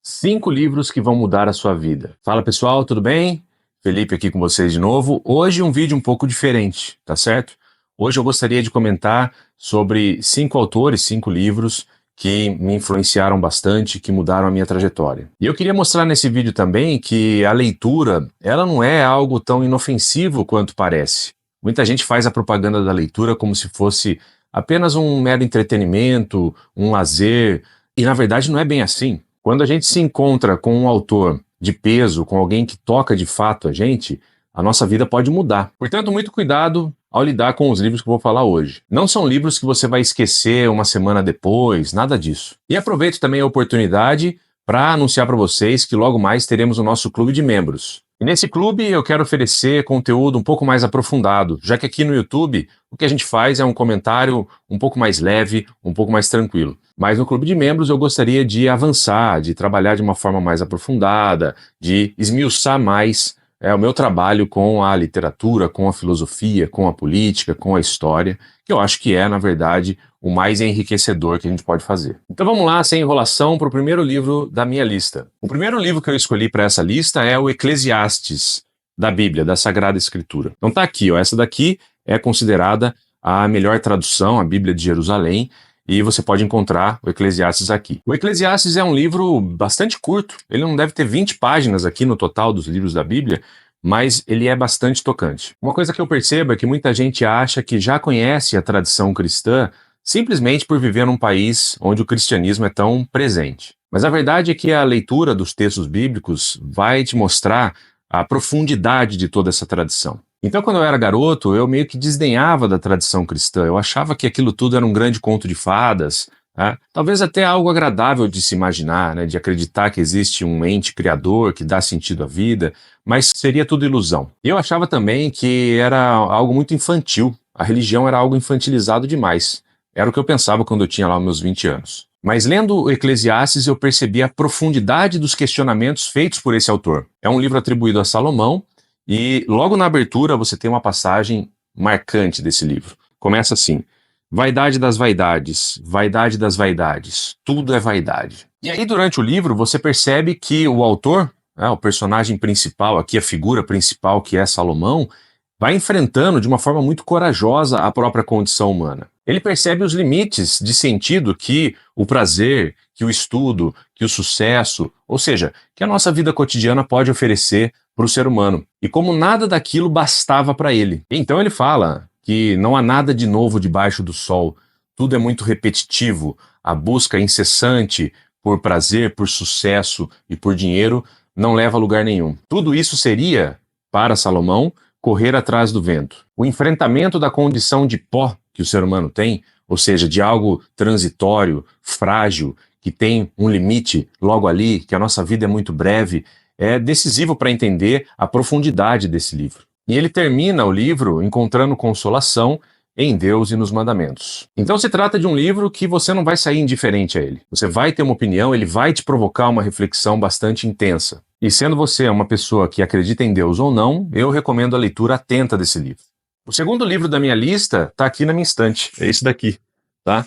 5 livros que vão mudar a sua vida. Fala pessoal, tudo bem? Felipe aqui com vocês de novo. Hoje um vídeo um pouco diferente, tá certo? Hoje eu gostaria de comentar sobre 5 autores, 5 livros que me influenciaram bastante, que mudaram a minha trajetória. E eu queria mostrar nesse vídeo também que a leitura, ela não é algo tão inofensivo quanto parece. Muita gente faz a propaganda da leitura como se fosse apenas um mero entretenimento, um lazer, e na verdade não é bem assim. Quando a gente se encontra com um autor de peso, com alguém que toca de fato a nossa vida pode mudar. Portanto, muito cuidado ao lidar com os livros que eu vou falar hoje. Não são livros que você vai esquecer uma semana depois, nada disso. E aproveito também a oportunidade para anunciar para vocês que logo mais teremos o nosso clube de membros. E nesse clube eu quero oferecer conteúdo um pouco mais aprofundado, já que aqui no YouTube o que a gente faz é um comentário um pouco mais leve, um pouco mais tranquilo. Mas no clube de membros eu gostaria de avançar, de trabalhar de uma forma mais aprofundada, de esmiuçar mais o meu trabalho com a literatura, com a filosofia, com a política, com a história, que eu acho que é, na verdade, o mais enriquecedor que a gente pode fazer. Então vamos lá, sem enrolação, para o primeiro livro da minha lista. O primeiro livro que eu escolhi para essa lista é o Eclesiastes, da Bíblia, da Sagrada Escritura. Então tá aqui, ó, essa daqui é considerada a melhor tradução, a Bíblia de Jerusalém, e você pode encontrar o Eclesiastes aqui. O Eclesiastes é um livro bastante curto, ele não deve ter 20 páginas aqui no total dos livros da Bíblia, mas ele é bastante tocante. Uma coisa que eu percebo é que muita gente acha que já conhece a tradição cristã simplesmente por viver num país onde o cristianismo é tão presente. Mas a verdade é que a leitura dos textos bíblicos vai te mostrar a profundidade de toda essa tradição. Então, quando eu era garoto, eu meio que desdenhava da tradição cristã. Eu achava que aquilo tudo era um grande conto de fadas, né? Talvez até algo agradável de se imaginar, né? De acreditar que existe um ente criador que dá sentido à vida, mas seria tudo ilusão. Eu achava também que era algo muito infantil. A religião era algo infantilizado demais. Era o que eu pensava quando eu tinha lá os meus 20 anos. Mas lendo o Eclesiastes, eu percebi a profundidade dos questionamentos feitos por esse autor. É um livro atribuído a Salomão, e logo na abertura você tem uma passagem marcante desse livro. Começa assim: vaidade das vaidades, tudo é vaidade. E aí durante o livro você percebe que o autor, o personagem principal aqui, a figura principal que é Salomão, vai enfrentando de uma forma muito corajosa a própria condição humana. Ele percebe os limites de sentido que o prazer, que o estudo, que o sucesso, ou seja, que a nossa vida cotidiana pode oferecer para o ser humano. E como nada daquilo bastava para ele. Então ele fala que não há nada de novo debaixo do sol, tudo é muito repetitivo, a busca incessante por prazer, por sucesso e por dinheiro não leva a lugar nenhum. Tudo isso seria, para Salomão, correr atrás do vento. O enfrentamento da condição de pó que o ser humano tem, ou seja, de algo transitório, frágil, que tem um limite logo ali, que a nossa vida é muito breve, é decisivo para entender a profundidade desse livro. E ele termina o livro encontrando consolação em Deus e nos mandamentos. Então se trata de um livro que você não vai sair indiferente a ele. Você vai ter uma opinião, ele vai te provocar uma reflexão bastante intensa. E sendo você uma pessoa que acredita em Deus ou não, eu recomendo a leitura atenta desse livro. O segundo livro da minha lista está aqui na minha estante, é esse daqui, tá?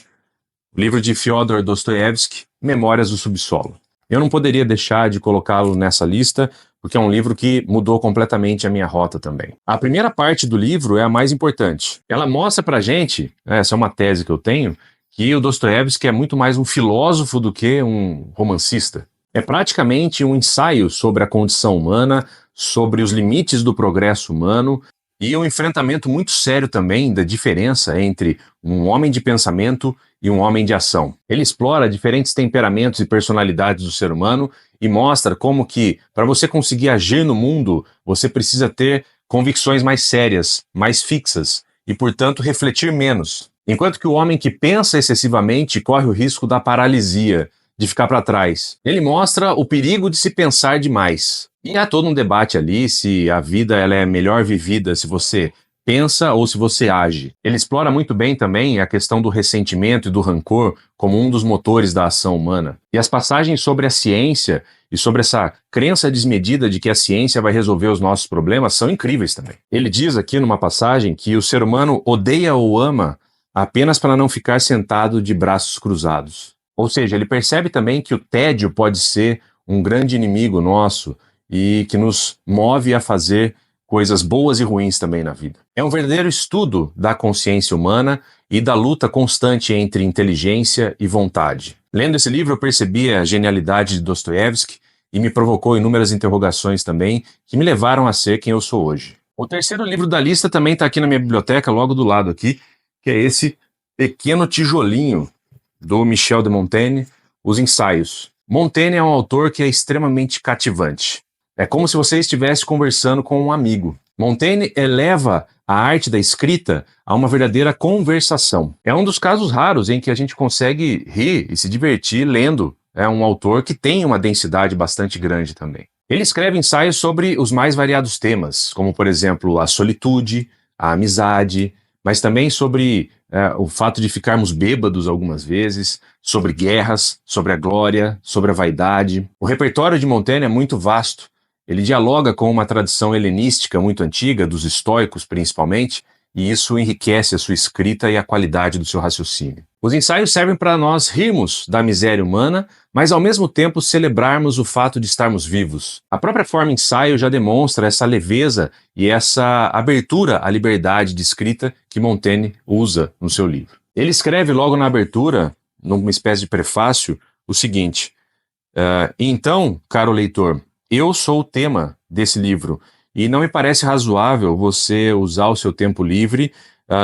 O livro de Fyodor Dostoiévski, Memórias do Subsolo. Eu não poderia deixar de colocá-lo nessa lista, porque é um livro que mudou completamente a minha rota também. A primeira parte do livro é a mais importante. Ela mostra pra gente, essa é uma tese que eu tenho, que o Dostoiévski é muito mais um filósofo do que um romancista. É praticamente um ensaio sobre a condição humana, sobre os limites do progresso humano e um enfrentamento muito sério também da diferença entre um homem de pensamento e um homem de ação. Ele explora diferentes temperamentos e personalidades do ser humano e mostra como que, para você conseguir agir no mundo, você precisa ter convicções mais sérias, mais fixas e, portanto, refletir menos. Enquanto que o homem que pensa excessivamente corre o risco da paralisia, de ficar para trás. Ele mostra o perigo de se pensar demais. E há todo um debate ali se a vida ela é melhor vivida se você pensa ou se você age. Ele explora muito bem também a questão do ressentimento e do rancor como um dos motores da ação humana. E as passagens sobre a ciência e sobre essa crença desmedida de que a ciência vai resolver os nossos problemas são incríveis também. Ele diz aqui numa passagem que o ser humano odeia ou ama apenas para não ficar sentado de braços cruzados. Ou seja, ele percebe também que o tédio pode ser um grande inimigo nosso e que nos move a fazer coisas boas e ruins também na vida. É um verdadeiro estudo da consciência humana e da luta constante entre inteligência e vontade. Lendo esse livro, eu percebi a genialidade de Dostoiévski e me provocou inúmeras interrogações também que me levaram a ser quem eu sou hoje. O terceiro livro da lista também está aqui na minha biblioteca, logo do lado aqui, que é esse pequeno tijolinho do Michel de Montaigne, Os Ensaios. Montaigne é um autor que é extremamente cativante. É como se você estivesse conversando com um amigo. Montaigne eleva a arte da escrita a uma verdadeira conversação. É um dos casos raros em que a gente consegue rir e se divertir lendo. É um autor que tem uma densidade bastante grande também. Ele escreve ensaios sobre os mais variados temas, como, por exemplo, a solitude, a amizade, mas também sobre o fato de ficarmos bêbados algumas vezes, sobre guerras, sobre a glória, sobre a vaidade. O repertório de Montaigne é muito vasto. Ele dialoga com uma tradição helenística muito antiga, dos estoicos principalmente, e isso enriquece a sua escrita e a qualidade do seu raciocínio. Os ensaios servem para nós rirmos da miséria humana, mas ao mesmo tempo celebrarmos o fato de estarmos vivos. A própria forma ensaio já demonstra essa leveza e essa abertura à liberdade de escrita que Montaigne usa no seu livro. Ele escreve logo na abertura, numa espécie de prefácio, o seguinte: então, caro leitor, eu sou o tema desse livro e não me parece razoável você usar o seu tempo livre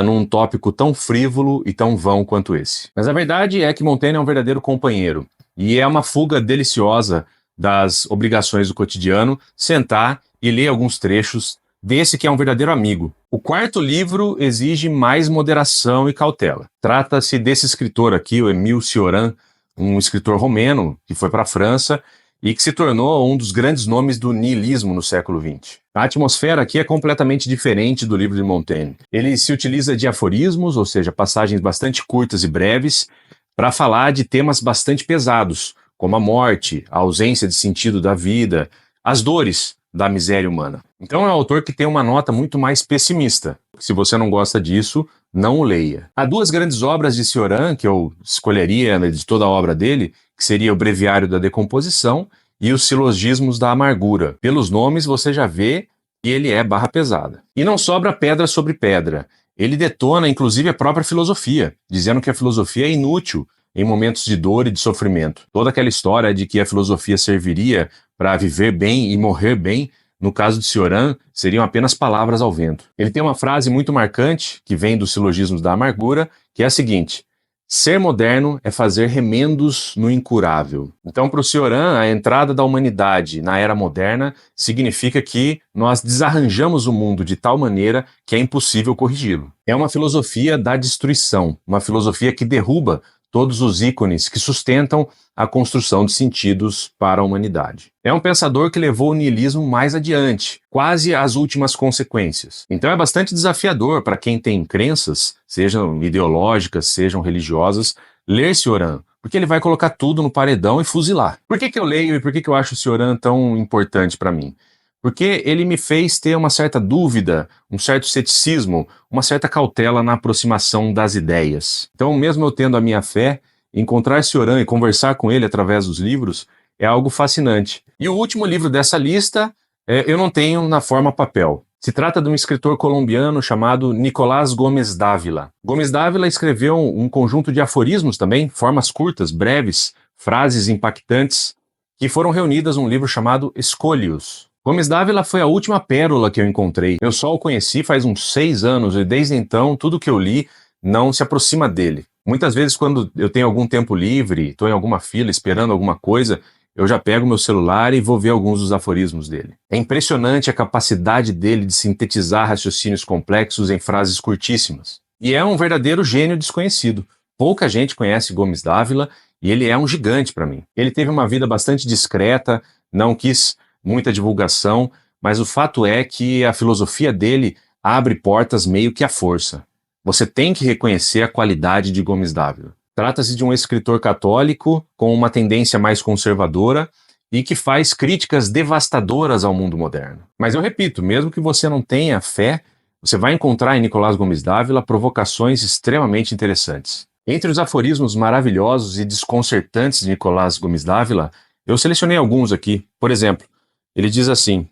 num tópico tão frívolo e tão vão quanto esse. Mas a verdade é que Montaigne é um verdadeiro companheiro e é uma fuga deliciosa das obrigações do cotidiano sentar e ler alguns trechos desse que é um verdadeiro amigo. O quarto livro exige mais moderação e cautela. Trata-se desse escritor aqui, o Émile Cioran, um escritor romeno que foi para a França e que se tornou um dos grandes nomes do niilismo no século XX. A atmosfera aqui é completamente diferente do livro de Montaigne. Ele se utiliza de aforismos, ou seja, passagens bastante curtas e breves, para falar de temas bastante pesados, como a morte, a ausência de sentido da vida, as dores da miséria humana. Então é um autor que tem uma nota muito mais pessimista. Se você não gosta disso, não o leia. Há duas grandes obras de Cioran que eu escolheria de toda a obra dele, que seria o Breviário da Decomposição e os Silogismos da Amargura. Pelos nomes você já vê que ele é barra pesada. E não sobra pedra sobre pedra. Ele detona inclusive a própria filosofia, dizendo que a filosofia é inútil em momentos de dor e de sofrimento. Toda aquela história de que a filosofia serviria para viver bem e morrer bem, no caso de Cioran, seriam apenas palavras ao vento. Ele tem uma frase muito marcante, que vem dos Silogismos da Amargura, que é a seguinte: ser moderno é fazer remendos no incurável. Então, para o Cioran, a entrada da humanidade na era moderna significa que nós desarranjamos o mundo de tal maneira que é impossível corrigi-lo. É uma filosofia da destruição, uma filosofia que derruba todos os ícones que sustentam a construção de sentidos para a humanidade. É um pensador que levou o niilismo mais adiante, quase às últimas consequências. Então é bastante desafiador para quem tem crenças, sejam ideológicas, sejam religiosas, ler Cioran, porque ele vai colocar tudo no paredão e fuzilar. Por que eu leio e por que eu acho Cioran tão importante para mim? Porque ele me fez ter uma certa dúvida, um certo ceticismo, uma certa cautela na aproximação das ideias. Então, mesmo eu tendo a minha fé, encontrar Cioran e conversar com ele através dos livros é algo fascinante. E o último livro dessa lista eu não tenho na forma papel. Se trata de um escritor colombiano chamado Nicolás Gómez Dávila. Gómez Dávila escreveu um conjunto de aforismos também, formas curtas, breves, frases impactantes, que foram reunidas num livro chamado Escolhos. Gómez Dávila foi a última pérola que eu encontrei. Eu só o conheci faz uns 6 anos e desde então tudo que eu li não se aproxima dele. Muitas vezes quando eu tenho algum tempo livre, estou em alguma fila esperando alguma coisa, eu já pego meu celular e vou ver alguns dos aforismos dele. É impressionante a capacidade dele de sintetizar raciocínios complexos em frases curtíssimas. E é um verdadeiro gênio desconhecido. Pouca gente conhece Gómez Dávila e ele é um gigante para mim. Ele teve uma vida bastante discreta, não quis muita divulgação, mas o fato é que a filosofia dele abre portas meio que à força. Você tem que reconhecer a qualidade de Gómez Dávila. Trata-se de um escritor católico com uma tendência mais conservadora e que faz críticas devastadoras ao mundo moderno. Mas eu repito, mesmo que você não tenha fé, você vai encontrar em Nicolás Gómez Dávila provocações extremamente interessantes. Entre os aforismos maravilhosos e desconcertantes de Nicolás Gómez Dávila, Eu selecionei alguns aqui. Por exemplo, ele diz assim: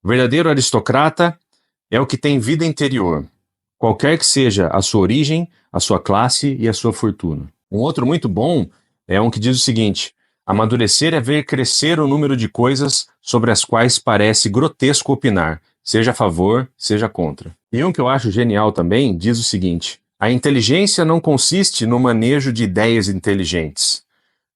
verdadeiro aristocrata é o que tem vida interior, qualquer que seja a sua origem, a sua classe e a sua fortuna. Um outro muito bom é um que diz o seguinte: amadurecer é ver crescer o número de coisas sobre as quais parece grotesco opinar, seja a favor, seja contra. E um que eu acho genial também diz o seguinte: a inteligência não consiste no manejo de ideias inteligentes,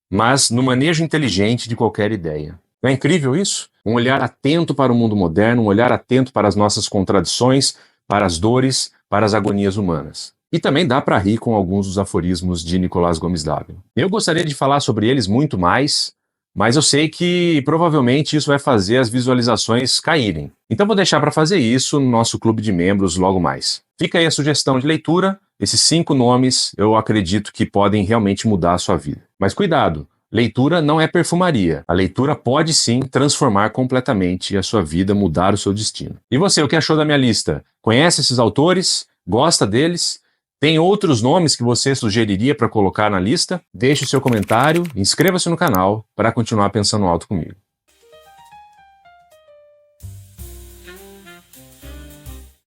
mas no manejo inteligente de qualquer ideia. Não é incrível isso? Um olhar atento para o mundo moderno, um olhar atento para as nossas contradições, para as dores, para as agonias humanas. E também dá para rir com alguns dos aforismos de Nicolás Gomes Dávila. Eu gostaria de falar sobre eles muito mais, mas eu sei que provavelmente isso vai fazer as visualizações caírem. Então vou deixar para fazer isso no nosso clube de membros logo mais. Fica aí a sugestão de leitura. Esses 5 nomes eu acredito que podem realmente mudar a sua vida. Mas cuidado! Leitura não é perfumaria. A leitura pode sim transformar completamente a sua vida, mudar o seu destino. E você, o que achou da minha lista? Conhece esses autores? Gosta deles? Tem outros nomes que você sugeriria para colocar na lista? Deixe o seu comentário, inscreva-se no canal para continuar pensando alto comigo.